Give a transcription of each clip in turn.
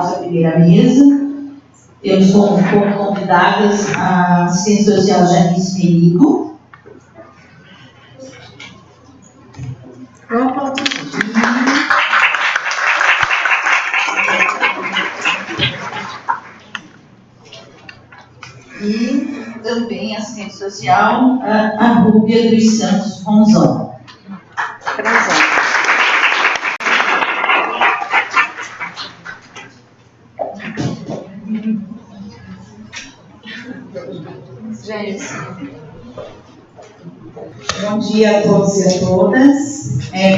nossa primeira mesa. Temos como convidadas a assistente social Janice Merigo. E também assistente social a Rúbia dos Santos Ronzon. Bom dia a todos e a todas.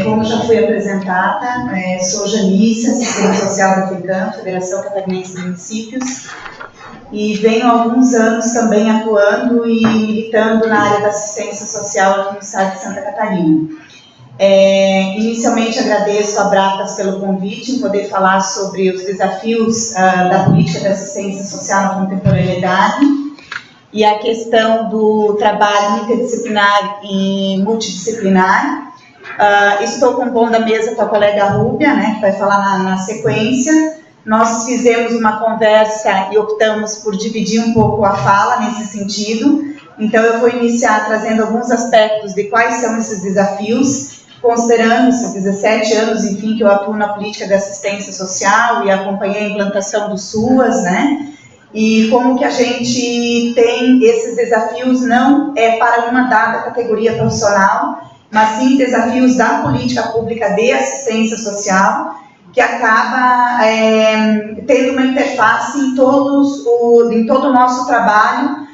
Como já fui apresentada, sou Janice, assistente social da FECAM, Federação Catarinense de Municípios, e venho há alguns anos também atuando e militando na área da assistência social aqui no estado de Santa Catarina. Inicialmente agradeço a Bratas pelo convite em poder falar sobre os desafios da política de assistência social na contemporaneidade e a questão do trabalho interdisciplinar e multidisciplinar. Estou compondo a mesa com a colega Rúbia, que vai falar na sequência. Nós fizemos uma conversa e optamos por dividir um pouco a fala nesse sentido. Então, eu vou iniciar trazendo alguns aspectos de quais são esses desafios, considerando esses 17 anos, enfim, que eu atuo na política de assistência social e acompanhei a implantação do SUAS, e como que a gente tem esses desafios não para uma dada categoria profissional, mas sim desafios da política pública de assistência social, que acaba tendo uma interface em todo o nosso trabalho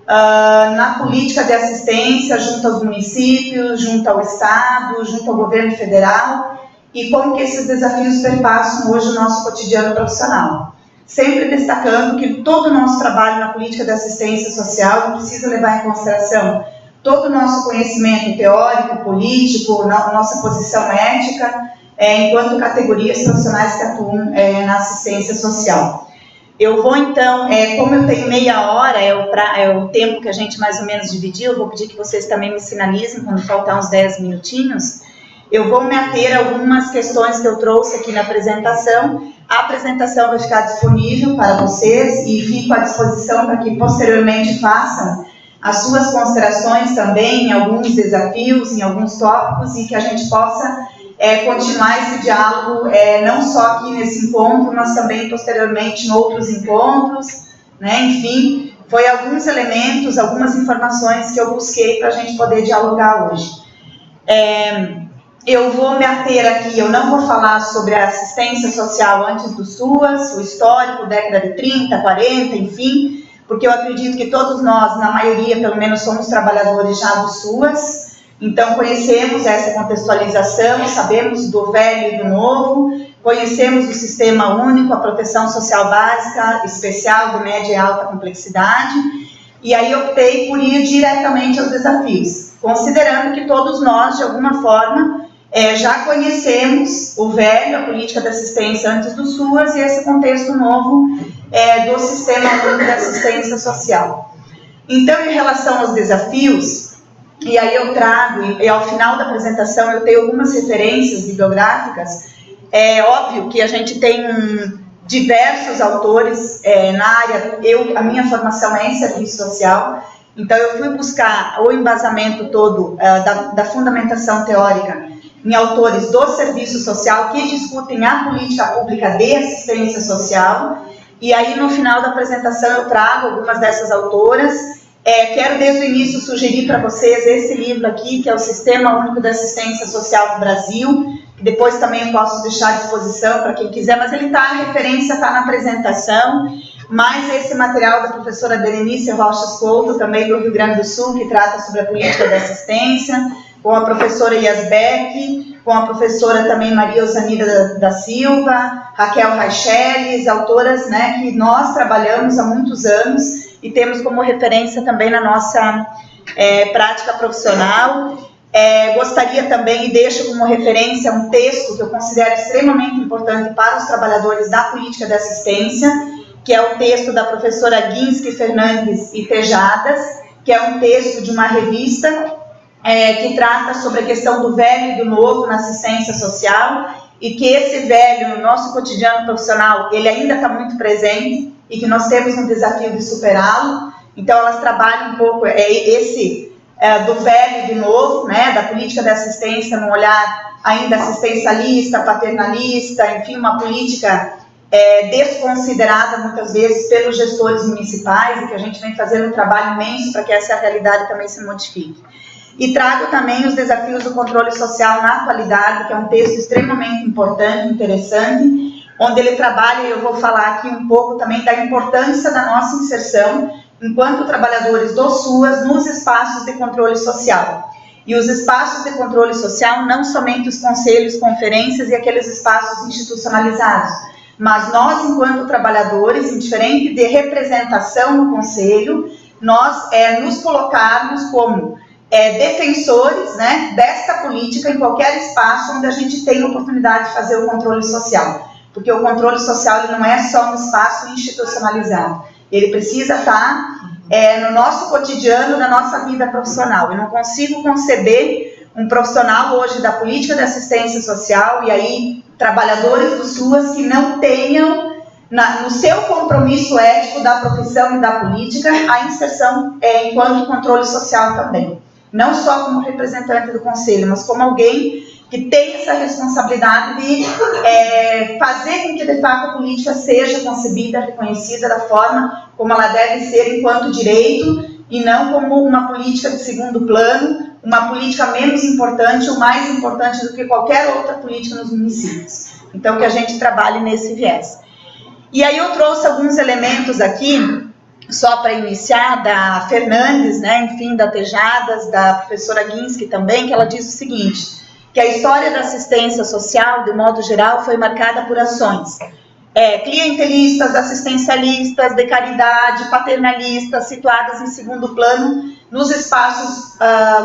na política de assistência, junto aos municípios, junto ao Estado, junto ao governo federal, e como que esses desafios perpassam hoje o nosso cotidiano profissional. Sempre destacando que todo o nosso trabalho na política de assistência social precisa levar em consideração todo o nosso conhecimento teórico, político, nossa posição ética, enquanto categorias profissionais que atuam na assistência social. Eu vou então, como eu tenho meia hora, é o tempo que a gente mais ou menos dividiu, eu vou pedir que vocês também me sinalizem quando faltar uns 10 minutinhos. Eu vou me ater a algumas questões que eu trouxe aqui na apresentação. A apresentação vai ficar disponível para vocês e fico à disposição para que posteriormente façam as suas considerações também em alguns desafios, em alguns tópicos, e que a gente possa continuar esse diálogo não só aqui nesse encontro, mas também posteriormente em outros encontros, Enfim, foi alguns elementos, algumas informações que eu busquei para a gente poder dialogar hoje. Eu vou me ater aqui, eu não vou falar sobre a assistência social antes do SUAS, o histórico, década de 30, 40, enfim, porque eu acredito que todos nós, na maioria, pelo menos, somos trabalhadores já do SUAS, então conhecemos essa contextualização, sabemos do velho e do novo, conhecemos o Sistema Único, a proteção social básica, especial, de média e alta complexidade, e aí optei por ir diretamente aos desafios, considerando que todos nós, de alguma forma, já conhecemos o velho, a política de assistência antes do SUAS e esse contexto novo do Sistema Único de Assistência Social. Então, em relação aos desafios, e aí eu trago, e ao final da apresentação eu tenho algumas referências bibliográficas, é óbvio que a gente tem diversos autores na área, a minha formação é em serviço social, então eu fui buscar o embasamento todo da fundamentação teórica em autores do serviço social que discutem a política pública de assistência social, e aí no final da apresentação eu trago algumas dessas autoras. Quero desde o início sugerir para vocês esse livro aqui, que é o Sistema Único de Assistência Social no Brasil, que depois também eu posso deixar à disposição para quem quiser, mas ele está, a referência está na apresentação, mais esse material da professora Berenice Rochas Couto, também do Rio Grande do Sul, que trata sobre a política de assistência, com a professora Yasbeck, com a professora também Maria Osanira da Silva, Raquel Raicheles, autoras que nós trabalhamos há muitos anos e temos como referência também na nossa prática profissional. Gostaria também, e deixo como referência um texto que eu considero extremamente importante para os trabalhadores da política de assistência, que é o texto da professora Ginsky Fernandes e Tejadas, que é um texto de uma revista que trata sobre a questão do velho e do novo na assistência social, e que esse velho, no nosso cotidiano profissional, ele ainda está muito presente e que nós temos um desafio de superá-lo. Então, elas trabalham um pouco do velho e do novo, né, da política de assistência num olhar ainda assistencialista, paternalista, enfim, uma política desconsiderada muitas vezes pelos gestores municipais, e que a gente vem fazendo um trabalho imenso para que essa realidade também se modifique. E trago também os desafios do controle social na atualidade, que é um texto extremamente importante, interessante, onde ele trabalha, e eu vou falar aqui um pouco também da importância da nossa inserção enquanto trabalhadores do SUAS nos espaços de controle social. E os espaços de controle social, não somente os conselhos, conferências e aqueles espaços institucionalizados, mas nós, enquanto trabalhadores, indiferente de representação no conselho, nós nos colocarmos como defensores, né, desta política em qualquer espaço onde a gente tem oportunidade de fazer o controle social. Porque o controle social ele não é só um espaço institucionalizado. Ele precisa estar no nosso cotidiano, na nossa vida profissional. Eu não consigo conceber um profissional hoje da política de assistência social, e aí trabalhadores do SUAS, que não tenham no seu compromisso ético da profissão e da política a inserção enquanto controle social também. Não só como representante do conselho, mas como alguém que tem essa responsabilidade de fazer com que, de fato, a política seja concebida, reconhecida da forma como ela deve ser enquanto direito, e não como uma política de segundo plano, uma política menos importante ou mais importante do que qualquer outra política nos municípios. Então, que a gente trabalhe nesse viés. E aí eu trouxe alguns elementos aqui, só para iniciar, da Fernandes, né, enfim, da Tejadas, da professora Ginsky também, que ela diz o seguinte, que a história da assistência social, de modo geral, foi marcada por ações clientelistas, assistencialistas, de caridade, paternalistas, situadas em segundo plano nos espaços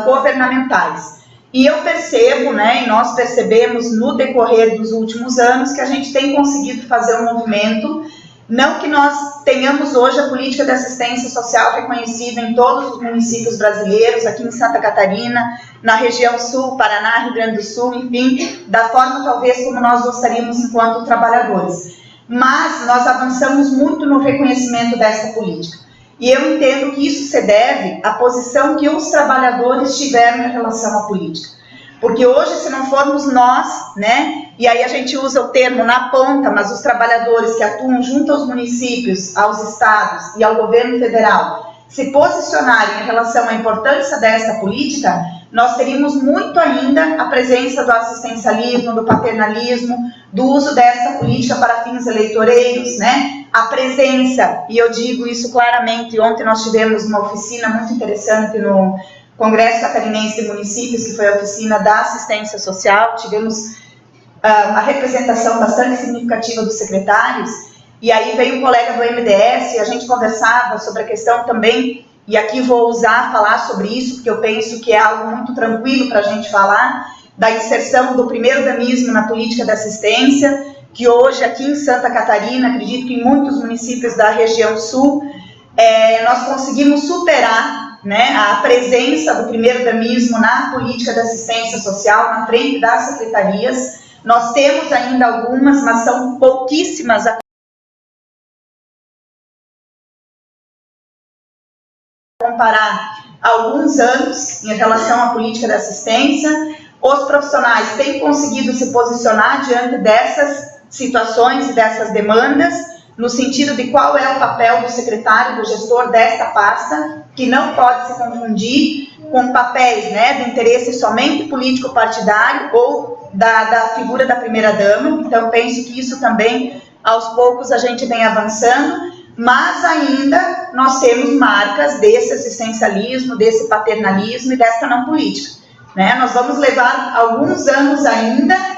governamentais. E eu percebo, né, e nós percebemos no decorrer dos últimos anos, que a gente tem conseguido fazer um movimento. Não que nós tenhamos hoje a política de assistência social reconhecida em todos os municípios brasileiros, aqui em Santa Catarina, na região sul, Paraná, Rio Grande do Sul, enfim, da forma talvez como nós gostaríamos enquanto trabalhadores. Mas nós avançamos muito no reconhecimento dessa política. E eu entendo que isso se deve à posição que os trabalhadores tiveram em relação à política. Porque hoje, se não formos nós, né, e aí a gente usa o termo na ponta, mas os trabalhadores que atuam junto aos municípios, aos estados e ao governo federal, se posicionarem em relação à importância dessa política, nós teríamos muito ainda a presença do assistencialismo, do paternalismo, do uso dessa política para fins eleitoreiros, né? A presença, e eu digo isso claramente, ontem nós tivemos uma oficina muito interessante no Congresso Catarinense de Municípios, que foi a oficina da assistência social, tivemos a representação bastante significativa dos secretários, e aí veio um colega do MDS e a gente conversava sobre a questão também, e aqui vou falar sobre isso, porque eu penso que é algo muito tranquilo para a gente falar, da inserção do primeiro damismo na política de assistência, que hoje aqui em Santa Catarina, acredito que em muitos municípios da região sul, nós conseguimos superar, né, a presença do primeiro damismo na política de assistência social, na frente das secretarias. Nós temos ainda algumas, mas são pouquíssimas a comparar alguns anos em relação à política de assistência. Os profissionais têm conseguido se posicionar diante dessas situações e dessas demandas, no sentido de qual é o papel do secretário, do gestor desta pasta, que não pode se confundir com papéis, né, de interesse somente político-partidário ou da figura da primeira-dama. Então, penso que isso também, aos poucos, a gente vem avançando, mas ainda nós temos marcas desse assistencialismo, desse paternalismo e dessa não política, né? Nós vamos levar alguns anos ainda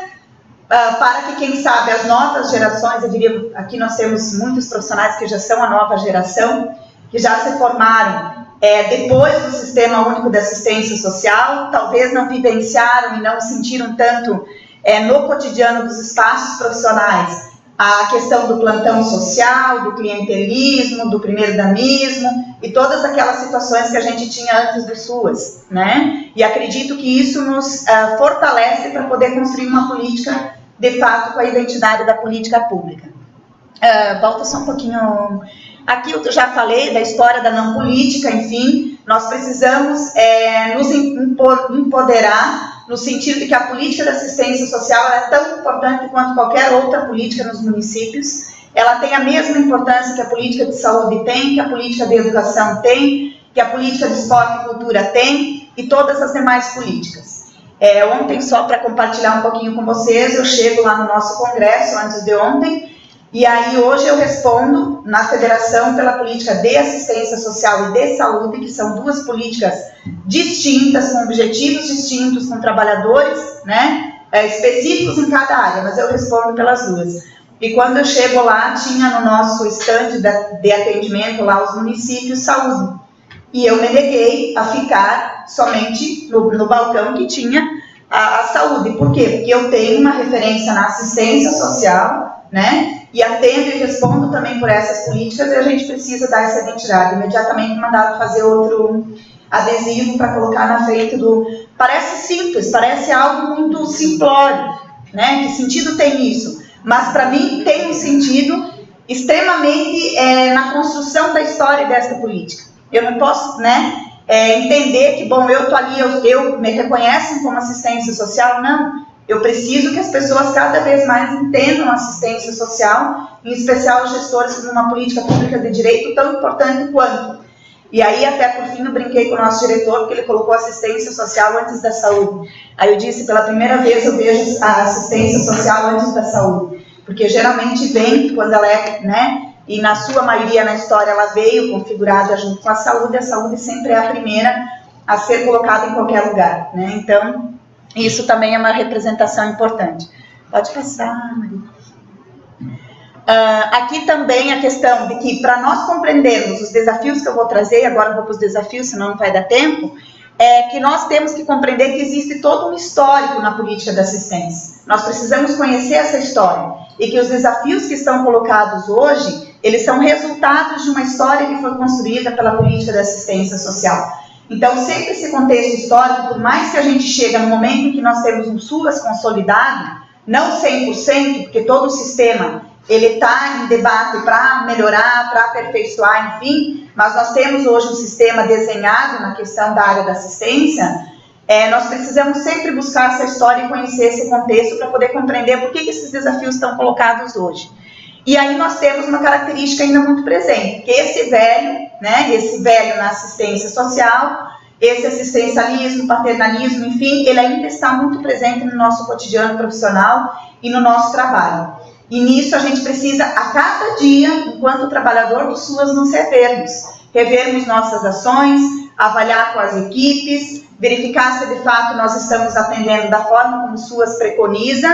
para que, quem sabe, as novas gerações, eu diria, aqui nós temos muitos profissionais que já são a nova geração, que já se formaram depois do Sistema Único de Assistência Social, talvez não vivenciaram e não sentiram tanto no cotidiano dos espaços profissionais a questão do plantão social, do clientelismo, do primeiro-damismo e todas aquelas situações que a gente tinha antes do SUAS, né? E acredito que isso nos fortalece para poder construir uma política de fato, com a identidade da política pública. Volta só um pouquinho. Aqui eu já falei da história da não política, enfim, nós precisamos nos empoderar no sentido de que a política de assistência social é tão importante quanto qualquer outra política nos municípios. Ela tem a mesma importância que a política de saúde tem, que a política de educação tem, que a política de esporte e cultura tem, e todas as demais políticas. Ontem, só para compartilhar um pouquinho com vocês, eu chego lá no nosso congresso, antes de ontem, e aí hoje eu respondo na Federação pela Política de Assistência Social e de Saúde, que são duas políticas distintas, com objetivos distintos, com trabalhadores, né, específicos em cada área, mas eu respondo pelas duas. E quando eu chego lá, tinha no nosso estande de atendimento lá os municípios saúde. E eu me neguei a ficar somente no balcão que tinha a saúde. Por quê? Porque eu tenho uma referência na assistência social, né? E atendo e respondo também por essas políticas, e a gente precisa dar essa identidade. Imediatamente mandaram fazer outro adesivo para colocar na frente do... Parece simples, parece algo muito simplório, né? Que sentido tem isso? Mas para mim tem um sentido extremamente na construção da história dessa política. Eu não posso, né, entender que, bom, eu estou ali, eu me reconhecem como assistência social, não. Eu preciso que as pessoas cada vez mais entendam a assistência social, em especial os gestores, como uma política pública de direito tão importante quanto. E aí, até por fim, eu brinquei com o nosso diretor, porque ele colocou assistência social antes da saúde. Aí eu disse, pela primeira vez eu vejo a assistência social antes da saúde. Porque geralmente vem, quando ela é, né, e na sua maioria na história ela veio configurada junto com a saúde sempre é a primeira a ser colocada em qualquer lugar, né? Então, isso também é uma representação importante. Pode passar, Maria. Aqui também a questão de que, para nós compreendermos os desafios que eu vou trazer, agora eu vou para os desafios, senão não vai dar tempo, é que nós temos que compreender que existe todo um histórico na política de assistência. Nós precisamos conhecer essa história e que os desafios que estão colocados hoje, eles são resultados de uma história que foi construída pela política de assistência social. Então, sempre esse contexto histórico, por mais que a gente chegue no momento em que nós temos um SUAS consolidado, não 100%, porque todo o sistema ele está em debate para melhorar, para aperfeiçoar, enfim, mas nós temos hoje um sistema desenhado na questão da área da assistência. Nós precisamos sempre buscar essa história e conhecer esse contexto para poder compreender por que esses desafios estão colocados hoje. E aí nós temos uma característica ainda muito presente, que esse velho na assistência social, esse assistencialismo, paternalismo, enfim, ele ainda está muito presente no nosso cotidiano profissional e no nosso trabalho. E nisso a gente precisa, a cada dia, enquanto trabalhador do SUAS, nos revermos nossas ações, avaliar com as equipes, verificar se de fato nós estamos atendendo da forma como o SUAS preconiza.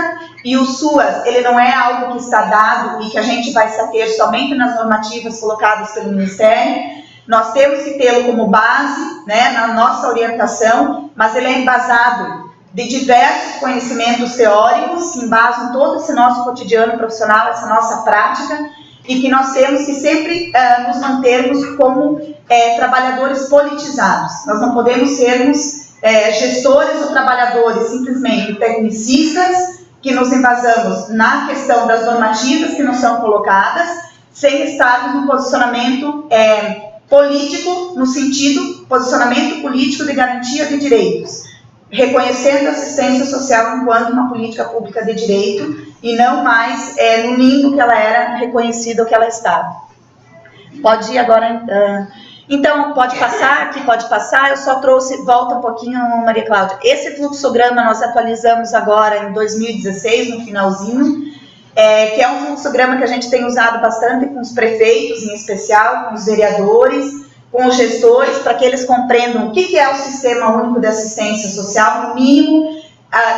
E o SUAS, ele não é algo que está dado e que a gente vai se ater somente nas normativas colocadas pelo Ministério. Nós temos que tê-lo como base, né, na nossa orientação, mas ele é embasado de diversos conhecimentos teóricos que embasam todo esse nosso cotidiano profissional, essa nossa prática, e que nós temos que sempre nos mantermos como trabalhadores politizados. Nós não podemos sermos gestores ou trabalhadores simplesmente tecnicistas, que nos embasamos na questão das normativas que nos são colocadas, sem estarmos no posicionamento político, no sentido posicionamento político de garantia de direitos, reconhecendo a assistência social enquanto uma política pública de direito e não mais no limbo que ela era reconhecida ou que ela estava. Pode ir agora, então, pode passar, aqui pode passar, eu só trouxe, volta um pouquinho, Maria Cláudia, esse fluxograma nós atualizamos agora em 2016, no finalzinho, que é um fluxograma que a gente tem usado bastante com os prefeitos, em especial, com os vereadores, com os gestores, para que eles compreendam o que é o Sistema Único de Assistência Social. No mínimo,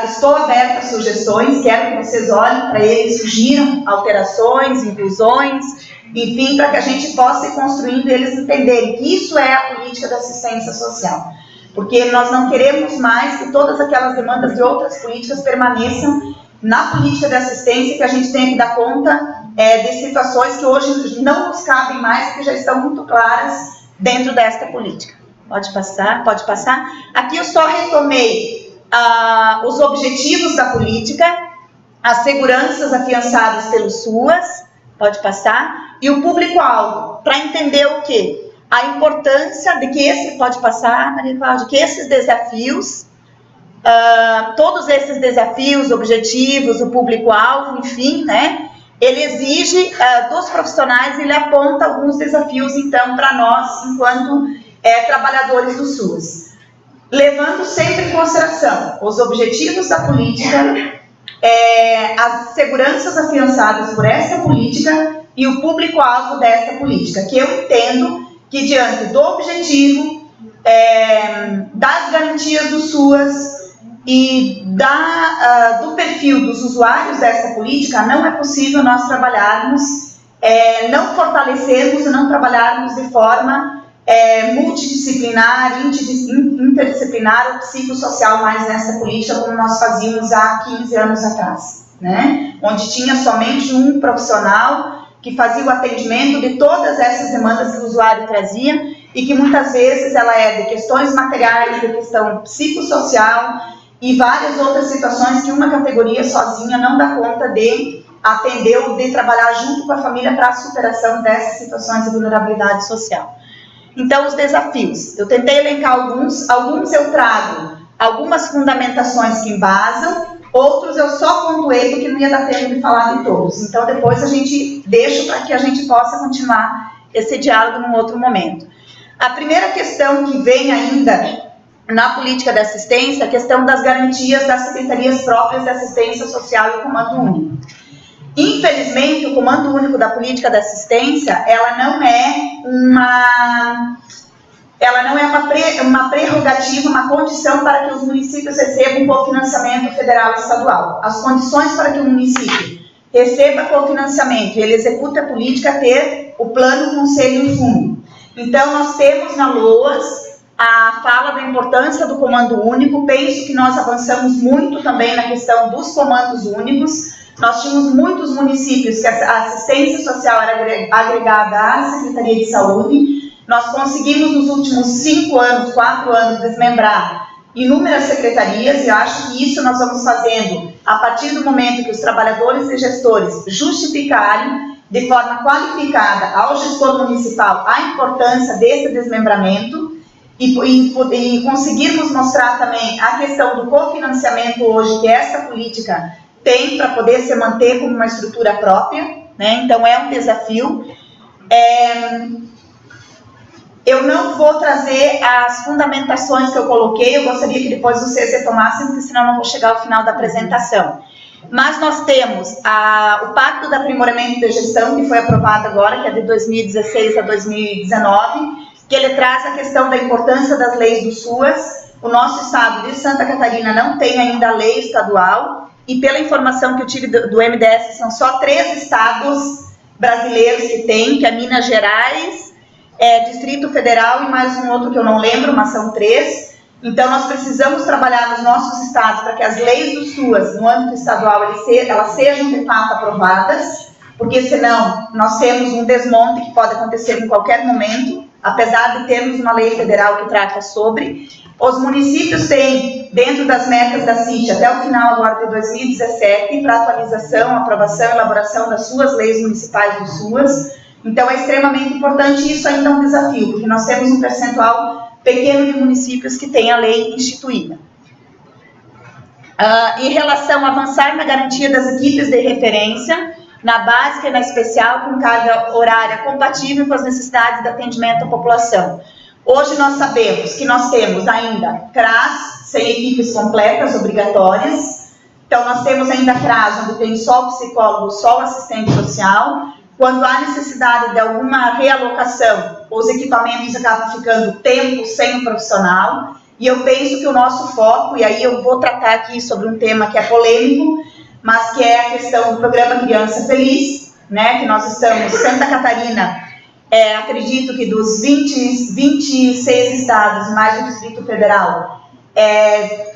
estou aberta a sugestões, quero que vocês olhem para eles, sugiram alterações, inclusões, enfim, para que a gente possa ir construindo e eles entenderem que isso é a política da assistência social. Porque nós não queremos mais que todas aquelas demandas de outras políticas permaneçam na política de assistência, que a gente tenha que dar conta de situações que hoje não nos cabem mais, porque já estão muito claras dentro desta política. Pode passar, pode passar. Aqui eu só retomei os objetivos da política. as seguranças afiançadas pelo SUAS, pode passar, e o público-alvo, para entender o quê? A importância de que pode passar, Maria Cláudia, que esses desafios, todos esses desafios, objetivos, o público-alvo, enfim, né, ele exige dos profissionais, ele aponta alguns desafios, então, para nós, enquanto trabalhadores do SUS. Levando sempre em consideração os objetivos da política, as seguranças afiançadas por essa política e o público-alvo dessa política, que eu entendo que diante do objetivo, das garantias do SUAS e do perfil dos usuários dessa política, não é possível nós trabalharmos, não fortalecermos e não trabalharmos de forma multidisciplinar, interdisciplinar ou psicossocial mais nessa política, como nós fazíamos há 15 anos atrás, né? Onde tinha somente um profissional que fazia o atendimento de todas essas demandas que o usuário trazia e que muitas vezes ela é de questões materiais, de questão psicossocial e várias outras situações que uma categoria sozinha não dá conta de atender ou de trabalhar junto com a família para a superação dessas situações de vulnerabilidade social. Então, os desafios. Eu tentei elencar alguns eu trago algumas fundamentações que embasam, outros eu só pontuei porque não ia dar tempo de falar de todos. Então, depois a gente deixa para que a gente possa continuar esse diálogo num outro momento. A primeira questão que vem ainda na política de assistência é a questão das garantias das secretarias próprias de assistência social e o Comando Único. Infelizmente, o Comando Único da Política de Assistência, ela não é uma prerrogativa, uma condição para que os municípios recebam cofinanciamento federal e estadual. As condições para que o município receba cofinanciamento e ele execute a política é ter o plano, conselho e fundo. Então, nós temos na LOAS a fala da importância do Comando Único. Penso que nós avançamos muito também na questão dos comandos únicos. Nós tínhamos muitos municípios que a assistência social era agregada à Secretaria de Saúde. Nós conseguimos nos últimos 4 anos, desmembrar inúmeras secretarias e acho que isso nós vamos fazendo a partir do momento que os trabalhadores e gestores justificarem de forma qualificada ao gestor municipal a importância desse desmembramento e conseguirmos mostrar também a questão do cofinanciamento hoje que essa política tem para poder se manter como uma estrutura própria, né? Então é um desafio. Eu não vou trazer as fundamentações que eu coloquei, eu gostaria que depois vocês retomassem, porque senão eu não vou chegar ao final da apresentação. Mas nós temos o Pacto de Aprimoramento de Gestão, que foi aprovado agora, que é de 2016 a 2019, que ele traz a questão da importância das leis do SUAS. O nosso estado de Santa Catarina não tem ainda lei estadual, e pela informação que eu tive do MDS, são só 3 estados brasileiros que tem, que é Minas Gerais, Distrito Federal e mais um outro que eu não lembro, mas são 3. Então, nós precisamos trabalhar nos nossos estados para que as leis do SUAS, no âmbito estadual, elas sejam de fato aprovadas, porque senão nós temos um desmonte que pode acontecer em qualquer momento, apesar de termos uma lei federal que trata sobre. Os municípios têm, dentro das metas da CIT, até o final agora de 2017, para atualização, aprovação e elaboração das suas leis municipais do SUAS. Então, é extremamente importante e isso ainda é um desafio, porque nós temos um percentual pequeno de municípios que têm a lei instituída. Em relação a avançar na garantia das equipes de referência, na básica e na especial, com carga horária compatível com as necessidades de atendimento à população. Hoje nós sabemos que nós temos ainda CRAS, sem equipes completas, obrigatórias. Então, nós temos ainda CRAS, onde tem só o psicólogo, só o assistente social. Quando há necessidade de alguma realocação, os equipamentos acabam ficando tempo sem o profissional. E eu penso que o nosso foco, e aí eu vou tratar aqui sobre um tema que é polêmico, mas que é a questão do programa Criança Feliz, né, que nós estamos, Santa Catarina, acredito que dos 26 estados, mais o Distrito Federal,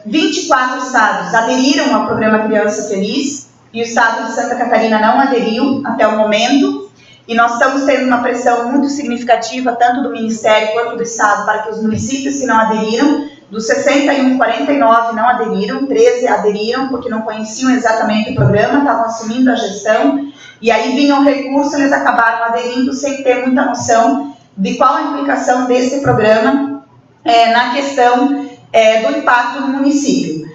24 estados aderiram ao programa Criança Feliz, e o estado de Santa Catarina não aderiu até o momento, e nós estamos tendo uma pressão muito significativa, tanto do Ministério quanto do estado, para que os municípios que não aderiram Dos 61, 49 não aderiram, 13 aderiram porque não conheciam exatamente o programa, estavam assumindo a gestão, e aí vinha o recurso, eles acabaram aderindo sem ter muita noção de qual a implicação desse programa na questão do impacto no município.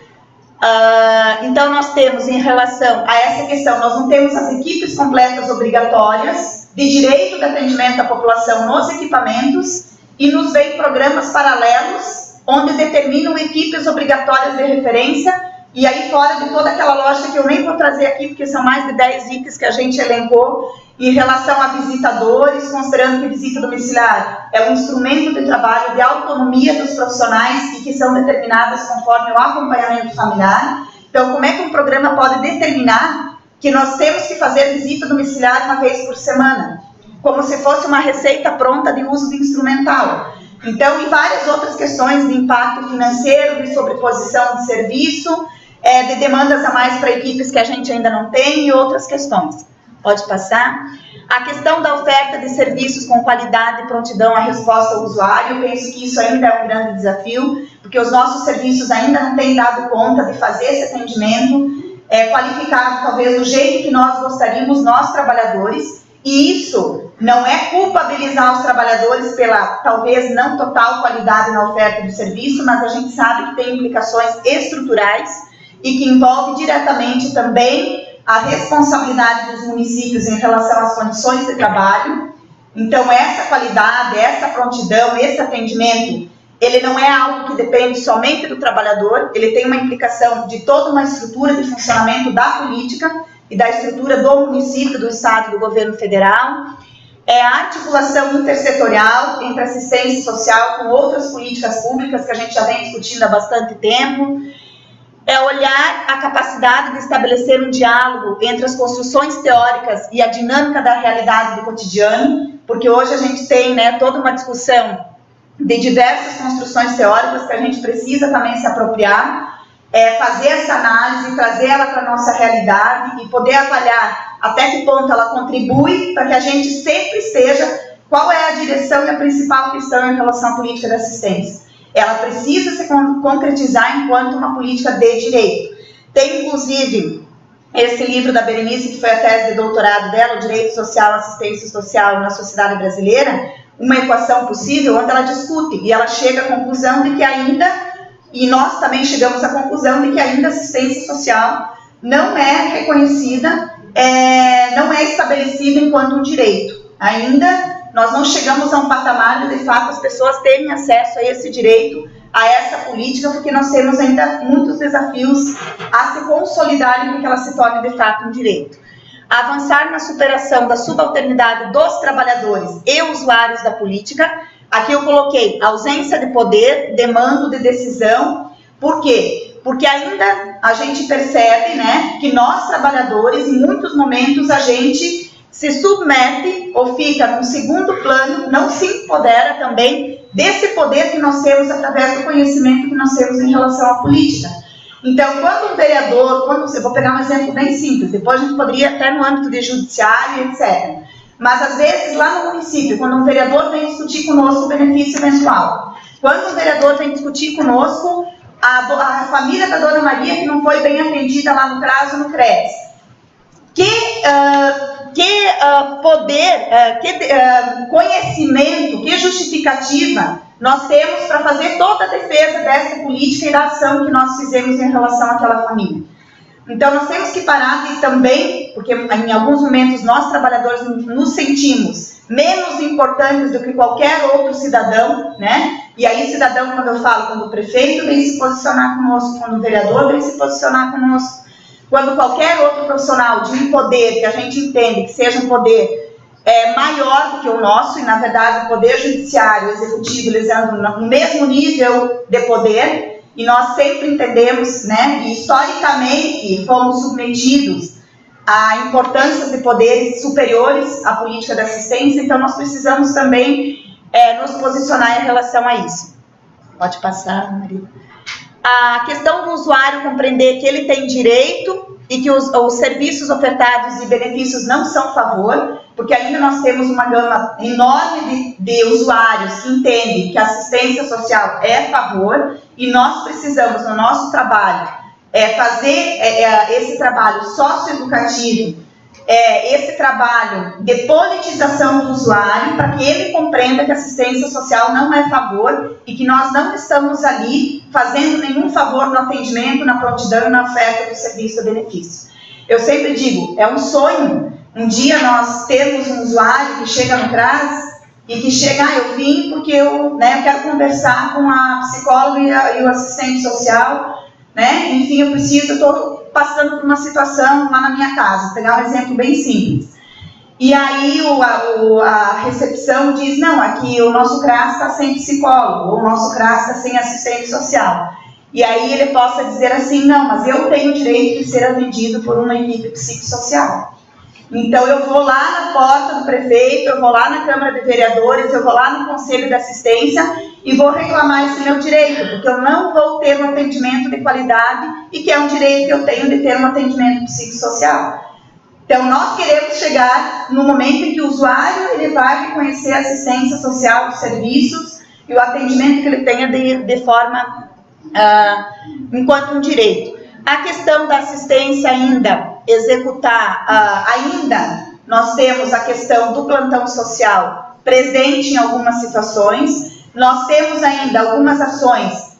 Então, nós temos, em relação a essa questão, nós não temos as equipes completas obrigatórias de direito de atendimento à população nos equipamentos, e nos vem programas paralelos onde determinam equipes obrigatórias de referência, e aí fora de toda aquela lógica que eu nem vou trazer aqui, porque são mais de 10 itens que a gente elencou, em relação a visitadores, considerando que visita domiciliar é um instrumento de trabalho de autonomia dos profissionais e que são determinadas conforme o acompanhamento familiar. Então, como é que um programa pode determinar que nós temos que fazer visita domiciliar uma vez por semana? Como se fosse uma receita pronta de uso de instrumental. Então, e várias outras questões de impacto financeiro, de sobreposição de serviço, de demandas a mais para equipes que a gente ainda não tem e outras questões. Pode passar. A questão da oferta de serviços com qualidade e prontidão à resposta ao usuário, eu penso que isso ainda é um grande desafio, porque os nossos serviços ainda não têm dado conta de fazer esse atendimento qualificado, talvez do jeito que nós gostaríamos, nós trabalhadores, e isso não é culpabilizar os trabalhadores pela, talvez, não total qualidade na oferta do serviço, mas a gente sabe que tem implicações estruturais e que envolve diretamente também a responsabilidade dos municípios em relação às condições de trabalho. Então, essa qualidade, essa prontidão, esse atendimento, ele não é algo que depende somente do trabalhador, ele tem uma implicação de toda uma estrutura de funcionamento da política e da estrutura do município, do estado e do governo federal. É a articulação intersetorial entre assistência social com outras políticas públicas que a gente já vem discutindo há bastante tempo. É olhar a capacidade de estabelecer um diálogo entre as construções teóricas e a dinâmica da realidade do cotidiano, porque hoje a gente tem toda uma discussão de diversas construções teóricas que a gente precisa também se apropriar, fazer essa análise, trazer ela para a nossa realidade e poder avaliar até que ponto ela contribui para que a gente sempre esteja qual é a direção e a principal questão em relação à política de assistência. Ela precisa se concretizar enquanto uma política de direito. Tem, inclusive, esse livro da Berenice, que foi a tese de doutorado dela, o Direito Social, Assistência Social na Sociedade Brasileira, uma equação possível, onde ela discute e ela chega à conclusão de que ainda, e nós também chegamos à conclusão de que ainda a assistência social não é reconhecida, não é estabelecida enquanto um direito. Ainda nós não chegamos a um patamar de fato, as pessoas terem acesso a esse direito, a essa política, porque nós temos ainda muitos desafios a se consolidarem para que ela se torne, de fato, um direito. Avançar na superação da subalternidade dos trabalhadores e usuários da política. Aqui eu coloquei ausência de poder, demando de decisão. Por quê? Porque ainda a gente percebe, que nós, trabalhadores, em muitos momentos, a gente se submete ou fica num segundo plano, não se empodera também desse poder que nós temos através do conhecimento que nós temos em relação à política. Então, quando um vereador, vou pegar um exemplo bem simples, depois a gente poderia até no âmbito de judiciário, etc. Mas, às vezes, lá no município, quando um vereador vem discutir conosco o benefício mensual, quando um vereador vem discutir conosco a família da Dona Maria que não foi bem atendida lá no CRAS ou no CRES, conhecimento, que justificativa nós temos para fazer toda a defesa dessa política e da ação que nós fizemos em relação àquela família. Então, nós temos que parar e também, porque em alguns momentos nós, trabalhadores, nos sentimos menos importantes do que qualquer outro cidadão, E aí, cidadão, quando eu falo, quando o prefeito vem se posicionar conosco, quando o vereador vem se posicionar conosco, quando qualquer outro profissional de um poder que a gente entende que seja um poder maior do que o nosso, e na verdade o poder judiciário, executivo, eles andam no mesmo nível de poder, e nós sempre entendemos, e historicamente fomos submetidos a importância de poderes superiores à política de assistência, então nós precisamos também nos posicionar em relação a isso. Pode passar, Maria. A questão do usuário compreender que ele tem direito e que os serviços ofertados e benefícios não são favor. porque ainda nós temos uma gama enorme de usuários que entendem que a assistência social é favor, e nós precisamos, no nosso trabalho, fazer esse trabalho socioeducativo, esse trabalho de politização do usuário, para que ele compreenda que a assistência social não é favor e que nós não estamos ali fazendo nenhum favor no atendimento, na prontidão e na oferta do serviço ou benefício. Eu sempre digo, é um sonho um dia nós termos um usuário que chega no CRAS e que chega, eu vim porque eu quero conversar com a psicóloga e o assistente social, enfim, eu estou passando por uma situação lá na minha casa, vou pegar um exemplo bem simples. E aí a recepção diz, não, aqui o nosso CRAS está sem psicólogo, ou o nosso CRAS está sem assistente social. E aí ele possa dizer assim, não, mas eu tenho o direito de ser atendido por uma equipe psicossocial. Então eu vou lá na porta do prefeito, eu vou lá na Câmara de Vereadores, eu vou lá no Conselho de Assistência e vou reclamar esse meu direito, porque eu não vou ter um atendimento de qualidade e que é um direito que eu tenho de ter um atendimento psicossocial. Então nós queremos chegar no momento em que o usuário ele vai reconhecer a assistência social, os serviços e o atendimento que ele tenha de forma enquanto um direito. A questão da assistência ainda, ainda nós temos a questão do plantão social presente em algumas situações, nós temos ainda algumas ações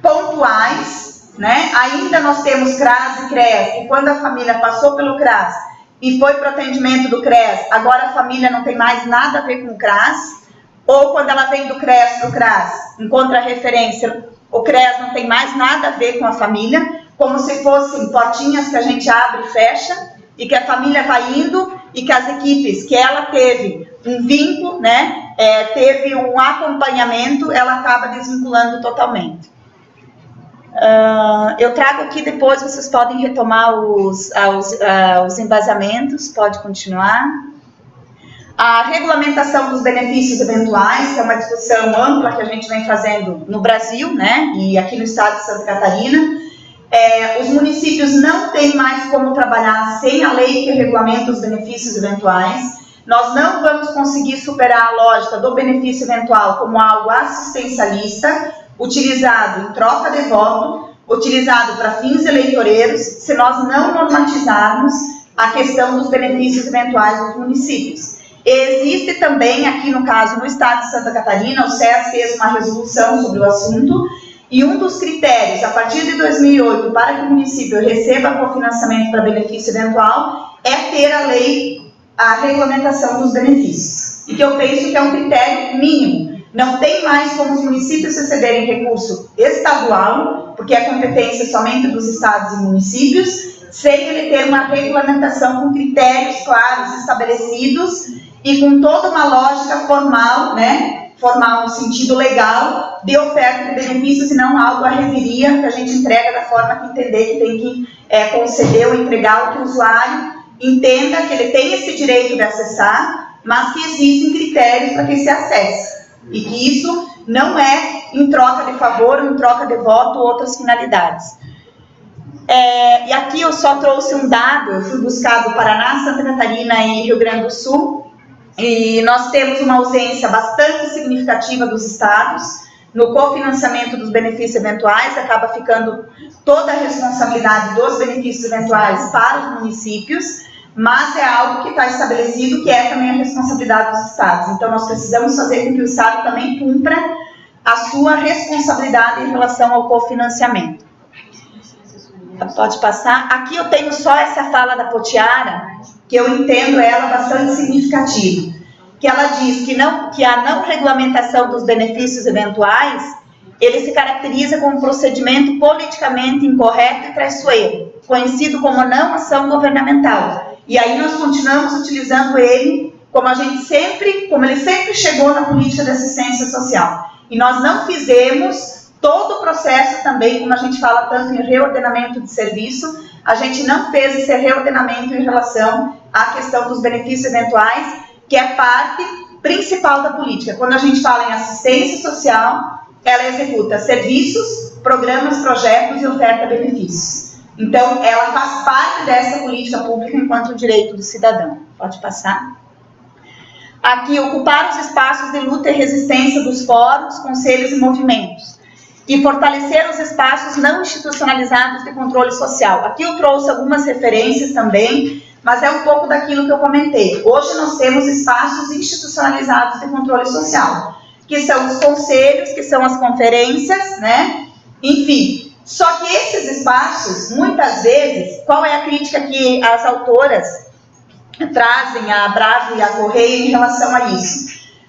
pontuais, ainda nós temos CRAS e CREAS, e quando a família passou pelo CRAS e foi para o atendimento do CREAS, agora a família não tem mais nada a ver com o CRAS, ou quando ela vem do CREAS para o CRAS, encontra a referência, o CREAS não tem mais nada a ver com a família, como se fossem portinhas que a gente abre e fecha, e que a família vai indo, e que as equipes que ela teve um vínculo, teve um acompanhamento, ela acaba desvinculando totalmente. Eu trago aqui depois, vocês podem retomar os embasamentos, pode continuar. A regulamentação dos benefícios eventuais, que é uma discussão ampla que a gente vem fazendo no Brasil, e aqui no estado de Santa Catarina. Os municípios não têm mais como trabalhar sem a lei que regulamenta os benefícios eventuais. Nós não vamos conseguir superar a lógica do benefício eventual como algo assistencialista, utilizado em troca de voto, utilizado para fins eleitoreiros, se nós não normatizarmos a questão dos benefícios eventuais dos municípios. Existe também, aqui no caso, no estado de Santa Catarina, o SES fez uma resolução sobre o assunto, e um dos critérios, a partir de 2008, para que o município receba cofinanciamento para benefício eventual, é ter a regulamentação dos benefícios. E que eu penso que é um critério mínimo. Não tem mais como os municípios receberem recurso estadual, porque é competência somente dos estados e municípios, sem ele ter uma regulamentação com critérios claros, estabelecidos, e com toda uma lógica formal, formal no sentido legal, de oferta de benefícios e não algo à reveria que a gente entrega da forma que entender que tem que conceder ou entregar o que o usuário entenda que ele tem esse direito de acessar, mas que existem critérios para que se acesse. E que isso não é em troca de favor, ou em troca de voto ou outras finalidades. E aqui eu só trouxe um dado, eu fui buscar do Paraná, Santa Catarina e Rio Grande do Sul, e nós temos uma ausência bastante significativa dos estados no cofinanciamento dos benefícios eventuais, acaba ficando toda a responsabilidade dos benefícios eventuais para os municípios, mas é algo que está estabelecido que é também a responsabilidade dos estados. Então nós precisamos fazer com que o estado também cumpra a sua responsabilidade em relação ao cofinanciamento. Pode passar. Aqui eu tenho só essa fala da Potiara, que eu entendo ela bastante significativa, que ela diz que a não regulamentação dos benefícios eventuais, ele se caracteriza como um procedimento politicamente incorreto e traiçoeiro, conhecido como não ação governamental. E aí nós continuamos utilizando ele como ele sempre chegou na política de assistência social. E nós não fizemos todo o processo também, como a gente fala tanto em reordenamento de serviço, a gente não fez esse reordenamento em relação à questão dos benefícios eventuais, que é parte principal da política. Quando a gente fala em assistência social, ela executa serviços, programas, projetos e oferta benefícios. Então, ela faz parte dessa política pública enquanto direito do cidadão. Pode passar. Aqui, ocupar os espaços de luta e resistência dos fóruns, conselhos e movimentos. E fortalecer os espaços não institucionalizados de controle social. Aqui eu trouxe algumas referências também, mas é um pouco daquilo que eu comentei. Hoje nós temos espaços institucionalizados de controle social, que são os conselhos, que são as conferências, né? Enfim, só que esses espaços, muitas vezes, qual é a crítica que as autoras trazem, a Bravo e a Correia, em relação a isso?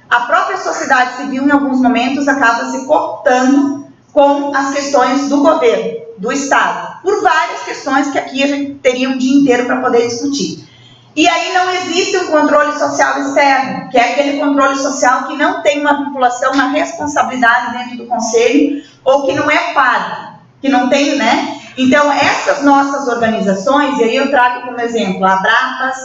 A própria sociedade civil, em alguns momentos, acaba se cooptando com as questões do governo, do Estado, por várias questões que aqui a gente teria um dia inteiro para poder discutir. E aí não existe um controle social externo, que é aquele controle social que não tem uma vinculação, uma responsabilidade dentro do conselho, ou que não é pago, que não tem, né? Então, essas nossas organizações, e aí eu trago como exemplo a Abrapas,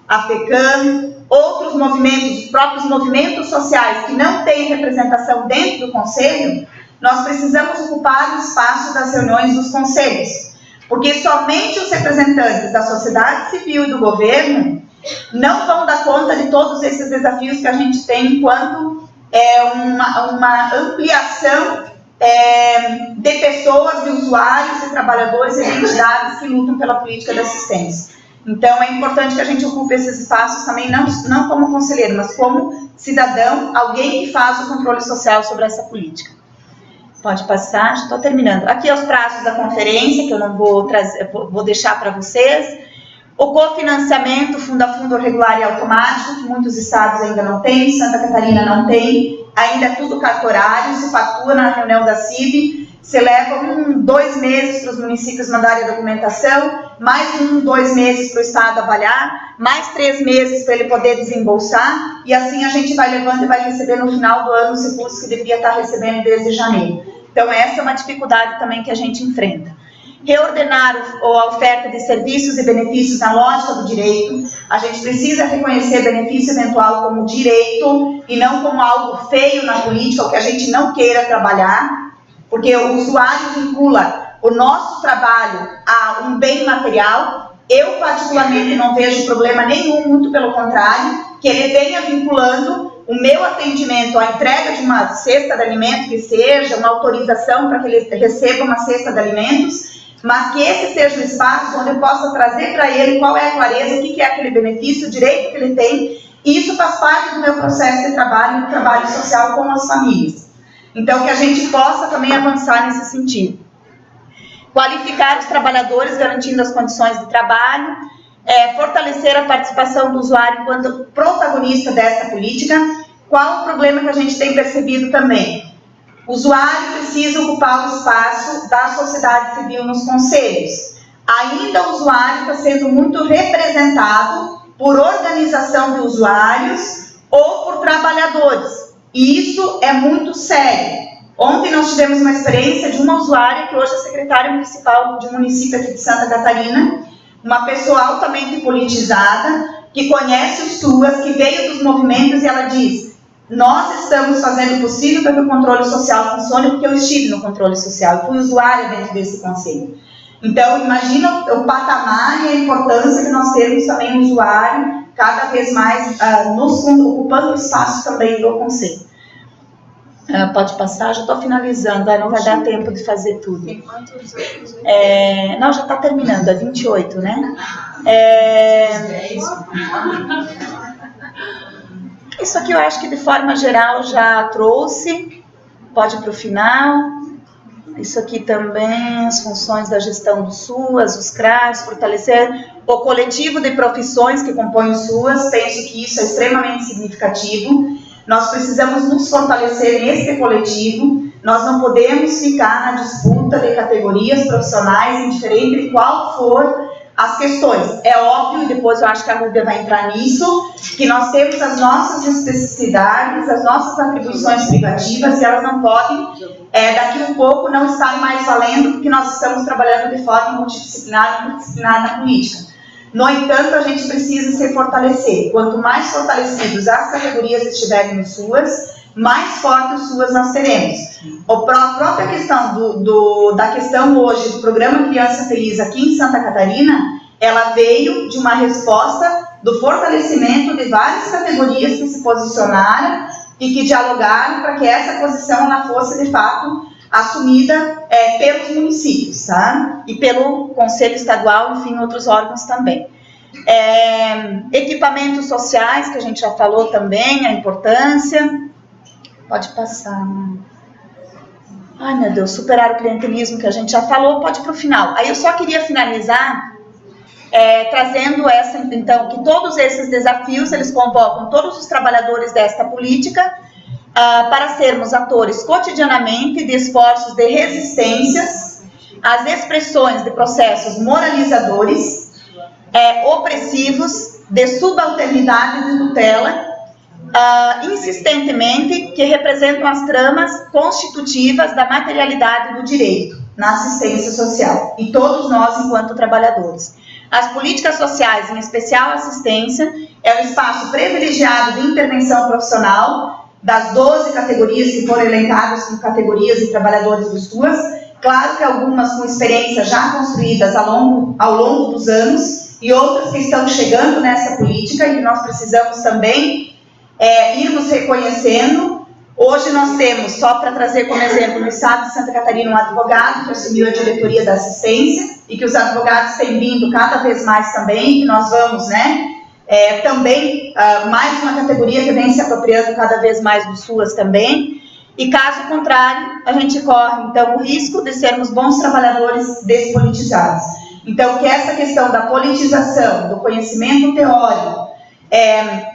a FECAM, outros movimentos, os próprios movimentos sociais que não têm representação dentro do conselho, nós precisamos ocupar o espaço das reuniões dos conselhos, porque somente os representantes da sociedade civil e do governo não vão dar conta de todos esses desafios que a gente tem enquanto uma ampliação de pessoas, de usuários, de trabalhadores e de entidades que lutam pela política de assistência. Então, é importante que a gente ocupe esses espaços também, não como conselheiro, mas como cidadão, alguém que faz o controle social sobre essa política. Pode passar, já estou terminando. Aqui os prazos da conferência, que eu não vou trazer, vou deixar para vocês. O cofinanciamento, fundo a fundo regular e automático, que muitos estados ainda não têm, Santa Catarina não tem, ainda é tudo carta horário, se fatura na reunião da CIB, se leva 2 meses para os municípios mandarem a documentação, mais 2 meses para o estado avaliar, mais 3 meses para ele poder desembolsar, e assim a gente vai levando e vai receber no final do ano os recursos que devia estar recebendo desde janeiro. Então, essa é uma dificuldade também que a gente enfrenta. Reordenar a oferta de serviços e benefícios na lógica do direito. A gente precisa reconhecer benefício eventual como direito e não como algo feio na política, ou que a gente não queira trabalhar, porque o usuário vincula o nosso trabalho a um bem material. Eu, particularmente, não vejo problema nenhum, muito pelo contrário, que ele venha vinculando o meu atendimento à entrega de uma cesta de alimento, que seja uma autorização para que ele receba uma cesta de alimentos, mas que esse seja o espaço onde eu possa trazer para ele qual é a clareza, o que é aquele benefício, o direito que ele tem, e isso faz parte do meu processo de trabalho, do trabalho social com as famílias. Então, que a gente possa também avançar nesse sentido. Qualificar os trabalhadores, garantindo as condições de trabalho, fortalecer a participação do usuário enquanto protagonista dessa política. Qual o problema que a gente tem percebido também? O usuário precisa ocupar o espaço da sociedade civil nos conselhos. Ainda o usuário está sendo muito representado por organização de usuários ou por trabalhadores. E isso é muito sério. Ontem nós tivemos uma experiência de uma usuária que hoje é secretária municipal de um município aqui de Santa Catarina, uma pessoa altamente politizada, que conhece o SUAS, que veio dos movimentos, e ela diz: nós estamos fazendo o possível para que o controle social funcione, porque eu estive no controle social, eu fui usuária dentro desse conselho. Então, imagina o patamar e a importância que nós temos também o usuário, cada vez mais ocupando o espaço também do conselho. Pode passar, já estou finalizando, não vai dar tempo de fazer tudo. Tem quantos anos? Não, já está terminando, é 28, né? Isso aqui eu acho que de forma geral já trouxe, pode ir para o final. Isso aqui também, as funções da gestão do SUAS, os CRAs, fortalecer o coletivo de profissões que compõem o SUAS, penso que isso é extremamente significativo. Nós precisamos nos fortalecer nesse coletivo, nós não podemos ficar na disputa de categorias profissionais, indiferente de qual for as questões. É óbvio, e depois eu acho que a Rúbia vai entrar nisso, que nós temos as nossas especificidades, as nossas atribuições privativas, e elas não podem, daqui um pouco, não estar mais valendo, porque nós estamos trabalhando de forma multidisciplinar e multidisciplinar na política. No entanto, a gente precisa se fortalecer. Quanto mais fortalecidos as categorias estiverem no SUAS, mais fortes suas nós teremos. A própria questão da questão hoje do programa Criança Feliz aqui em Santa Catarina, ela veio de uma resposta do fortalecimento de várias categorias que se posicionaram e que dialogaram para que essa posição ela fosse de fato assumida pelos municípios, tá? E pelo Conselho Estadual, enfim, outros órgãos também. Equipamentos sociais, que a gente já falou também, a importância. Pode passar. Ai, meu Deus, superar o clientelismo que a gente já falou, pode ir para o final. Aí eu só queria finalizar trazendo então, que todos esses desafios, eles convocam todos os trabalhadores desta política para sermos atores cotidianamente de esforços de resistências às expressões de processos moralizadores, opressivos, de subalternidade e de tutela, insistentemente, que representam as tramas constitutivas da materialidade do direito na assistência social, e todos nós enquanto trabalhadores. As políticas sociais, em especial a assistência, é um espaço privilegiado de intervenção profissional das 12 categorias que foram elencadas como categorias de trabalhadores dos TUAS, claro que algumas com experiências já construídas ao longo dos anos, e outras que estão chegando nessa política e que nós precisamos também irmos reconhecendo. Hoje nós temos, só para trazer como exemplo, no estado de Santa Catarina, um advogado que assumiu a diretoria da assistência e que os advogados têm vindo cada vez mais também, que nós vamos, também, mais uma categoria que vem se apropriando cada vez mais dos SUAS também, e caso contrário, a gente corre, então, o risco de sermos bons trabalhadores despolitizados. Então, que essa questão da politização, do conhecimento teórico,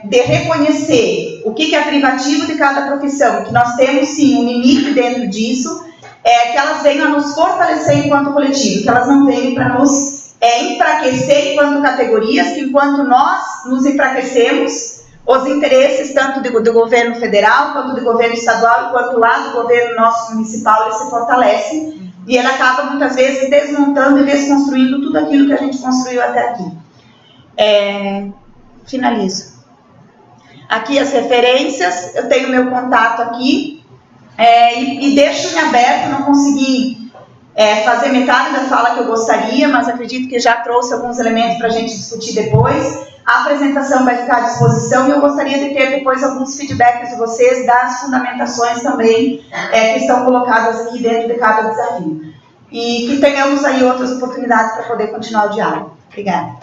de reconhecer o que é privativo de cada profissão, que nós temos sim um limite dentro disso, que elas venham a nos fortalecer enquanto coletivo, que elas não venham para nos enfraquecer enquanto categorias, que enquanto nós nos enfraquecemos, os interesses tanto do governo federal, quanto do governo estadual, quanto lá do governo nosso municipal, ele se fortalece, e ele acaba muitas vezes desmontando e desconstruindo tudo aquilo que a gente construiu até aqui. Finalizo. Aqui as referências, eu tenho meu contato aqui, e deixo em aberto, não consegui fazer metade da fala que eu gostaria, mas acredito que já trouxe alguns elementos para a gente discutir depois. A apresentação vai ficar à disposição e eu gostaria de ter depois alguns feedbacks de vocês das fundamentações também que estão colocadas aqui dentro de cada desafio. E que tenhamos aí outras oportunidades para poder continuar o diálogo. Obrigada.